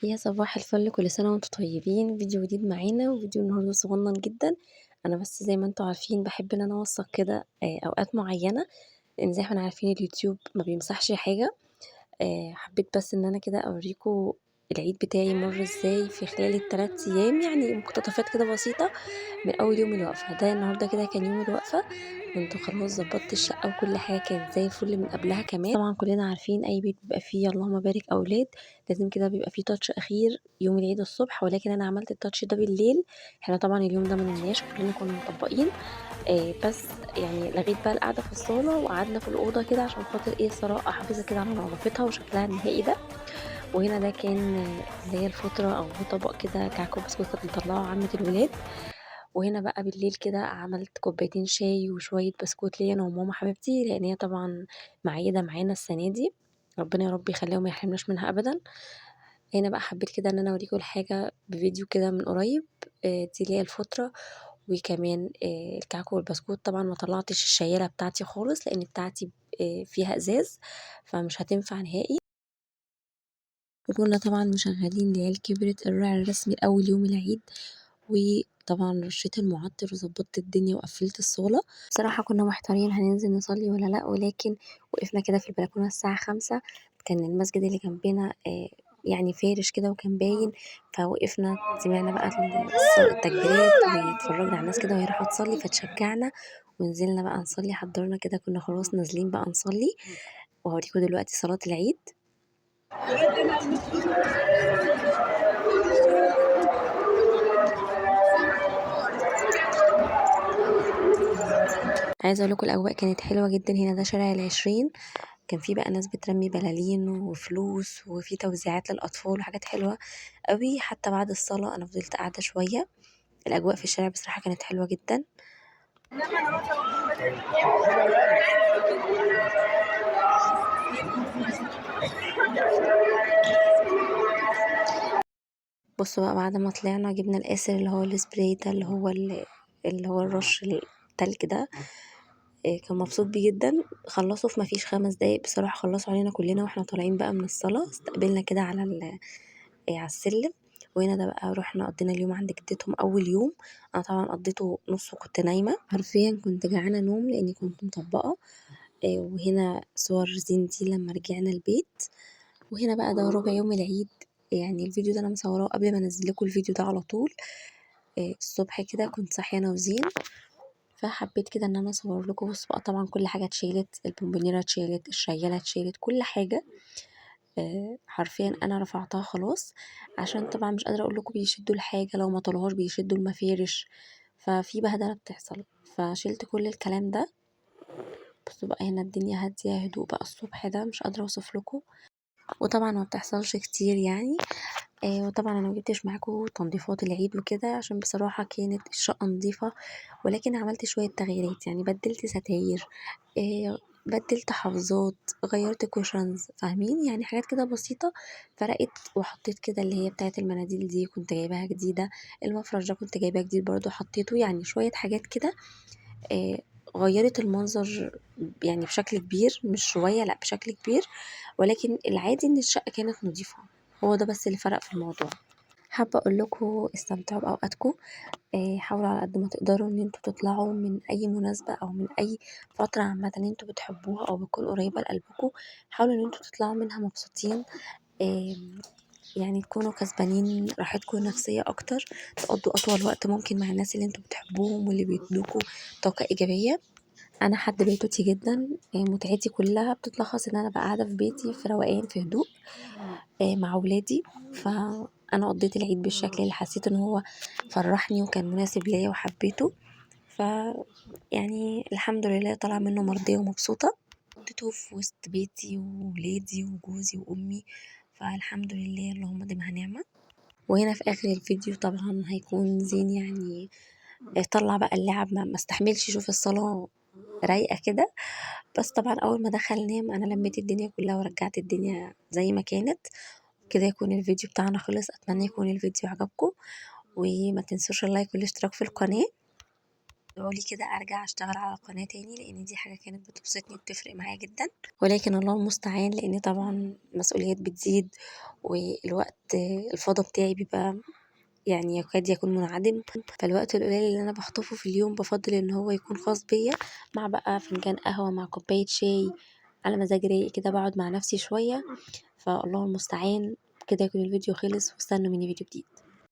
يا صباح الفل، كل سنة وأنتم طيبين. فيديو جديد معانا، وفيديو النهارده صغنن جدًا. أنا بس زي ما أنتم عارفين باحب إن أنا أوثّق كده أوقات معيّنة، لإن زي ما إحنا عارفين اليوتيوب ما بيمسحش حاجة. حبيت بس إن أنا كده أورّيكم العيد بتاعي مَر إزاي في خلال ال3 أيام، يعني مقتطفات كده بسيطة من أول يوم الوقفة. ده النهارده كده كان يوم الوقفة، كنت خلاص ضبّطت الشقة وكل حاجة كانت زي الفل من قبلها كمان. طبعًا كلنا عارفين أي بيت بيبقى فيه اللهم بارك أولاد، لازم كده بيبقى فيه touch أخير يوم العيد الصبح، ولكن أنا عملت الtouch ده بالليل. إحنا طبعًا اليوم ده ما نمناش، كلنا كنا مطبّقين. بس يعني لغيت بقى القعدة في الصالة وقعدنا في الأوضة كده عشان خاطر سراء أحافظ كده على نضافتها وشكلها النهائي ده. وهنا ده كان اللي هي الفطرة أو طبق كده كعك وبسكوت كانت مطلعه عمة الولاد. وهنا بقى بالليل كده عملت كوبايتين شاي وشوية بسكوت ليا أنا وماما حبيبتي، لأن هي طبعًا معيّدة معانا السنة دي، ربنا يا رب يخليها وما يحرمناش منها أبدًا. هنا بقى حبيت كده إن أنا أوريكم الحاجة بفيديو كده من قريب. دي اللي هي الفطرة، وكمان الكعك والبسكوت. طبعًا ما طلعتش الشيّالة بتاعتي خالص، لأن بتاعتي فيها إزاز فمش هتنفع نهائي. وكنا طبعًا مشغّلين العيال كبرت الراعي الرسمي لأول يوم العيد، وطبعًا رشيت المعطر وضبّطت الدنيا وقفّلت الصالة. بصراحة كنا محتارين هننزل نصلّي والّا لأ، ولكن وقفنا كده في البلكونة الساعة 17:00. كان المسجد اللي جنبنا يعني فارش كده وكان باين، فوقفنا سمعنا بقى التكبيرات واتفرّجنا على الناس كده وهي رايحة تصلّي، فاتشجّعنا ونزلنا بقى نصلّي. حضّرنا كده كنا خلاص نازلين بقى نصلّي، وهاوريكم دلوقتي صلاة العيد. عايزة أقول لكم الأجواء كانت حلوة جدًا. هنا ده شارع ال20، كان في بقى ناس بترمي بلالين وفلوس، وفي توزيعات للأطفال وحاجات حلوة أوي. حتى بعد الصلاة أنا فضلت قاعدة شوية. الأجواء في الشارع بصراحة كانت حلوة جدًا. بُصّوا بقى، بعد ما طلعنا جبنا القاسر اللي هو الspray ده اللي هو الرش التلج ده. كان مبسوط بيه جدًا. خلّصوا في ما فيش 5 دقايق بصراحة، خلّصوا علينا كلنا وإحنا طالعين بقى من الصلاة. استقبلنا كده على السلم. وهنا ده بقى رُحنا قضينا اليوم عند جدتهم أول يوم. أنا طبعًا قضيته نُصّه كنت نايمة، حرفيًا كنت جعانة نوم لإني كنت مطبّقة. وهنا صور زينتي لمّا رجعنا البيت. وهنا بقى ده ربع يوم العيد. يعني الفيديو ده أنا مصوراه قبل ما أنزّل لكم الفيديو ده على طول. الصبح كده كنت صاحية أنا وزين، فحبيت كده إن أنا أصور لكم. بُصّوا بقى، طبعًا كل حاجة اتشالت، البونبونيرة اتشالت، الشيّالة اتشالت، كل حاجة حرفيًا أنا رفعتها خلاص، عشان طبعًا مش قادرة أقول لكم بيشدّوا الحاجة، لو ما طالوهاش بيشدّوا المفارش، ففي بهدلة بتحصل. فشِلت كل الكلام ده. بُصّوا بقى، هنا الدنيا هادية، هدوء بقى الصبح ده مش قادرة أوصف لكم. وطبعًا ما بتحصلش كتير يعني. وطبعًا أنا ما جبتش معاكم تنضيفات العيد وكده، عشان بصراحة كانت الشقة نضيفة، ولكن عملت شوية تغييرات. يعني بدلت ستاير، بدلت حافظات، غيرت cushions، فاهمين؟ يعني حاجات كده بسيطة فرقت. وحطيت كده اللي هي بتاعة المناديل دي كنت جايباها جديدة، المفرش ده كنت جايباه جديد برضه حطيته. يعني شوية حاجات كده آآ غيّرت المنظر يعني بشكل كبير، مش شوية لأ بشكل كبير. ولكن العادي إن الشقة كانت نضيفة، هو ده بس اللي فرق في الموضوع. حابة أقول لكم استمتعوا بأوقاتكم. حاولوا على قد ما تقدروا إن أنتم تطلعوا من أي مناسبة أو من أي فترة عامةً أنتم بتحبوها أو بتكون قريبة لقلبكم. حاولوا إن أنتم تطلعوا منها مبسوطين. يعني تكونوا كسبانين راحتكم النفسية أكتر، تقضّوا أطول وقت ممكن مع الناس اللي أنتم بتحبوهم واللي بيدّوكوا طاقة إيجابية. أنا حد بيتوتي جدًا. متعتي كلها بتتلخص إن أنا أبقى قاعدة في بيتي في روقان في هدوء مع ولادي. فأنا قضيت العيد بالشكل اللي حسيت إن هو فرحني وكان مناسب ليا وحبيته. ف يعني الحمد لله طالعة منه مرضية ومبسوطة. قضيته في وسط بيتي وولادي وجوزي وأمي، فالحمد لله اللهم ديمها نعمة. وهنا في آخر الفيديو طبعًا هيكون زين يعني طلّع بقى اللعب، ما استحملش يشوف الصالة رايقة كده. بس طبعًا أول ما دخل نام، أنا لميت الدنيا كلها ورجعت الدنيا زي ما كانت. كده يكون الفيديو بتاعنا خلص. أتمنى يكون الفيديو عجبكم، وما تنسوش اللايك والاشتراك في القناة. ادعوا لي كده ارجع اشتغل على القناة تاني، لان دي حاجة كانت بتبسطني وبتفرق معايا جدا، ولكن الله المستعان، لان طبعا مسؤوليات بتزيد والوقت الفاضي بتاعي بيبقى يعني يكاد يكون منعدم. فالوقت القليل اللي انا بخطفه في اليوم بفضل ان هو يكون خاص بيا، مع بقى فنجان قهوة مع كوباية شاي على مزاج رايق كده، بقعد مع نفسي شوية. فالله المستعان. كده يكون الفيديو خلص، واستنوا مني فيديو جديد.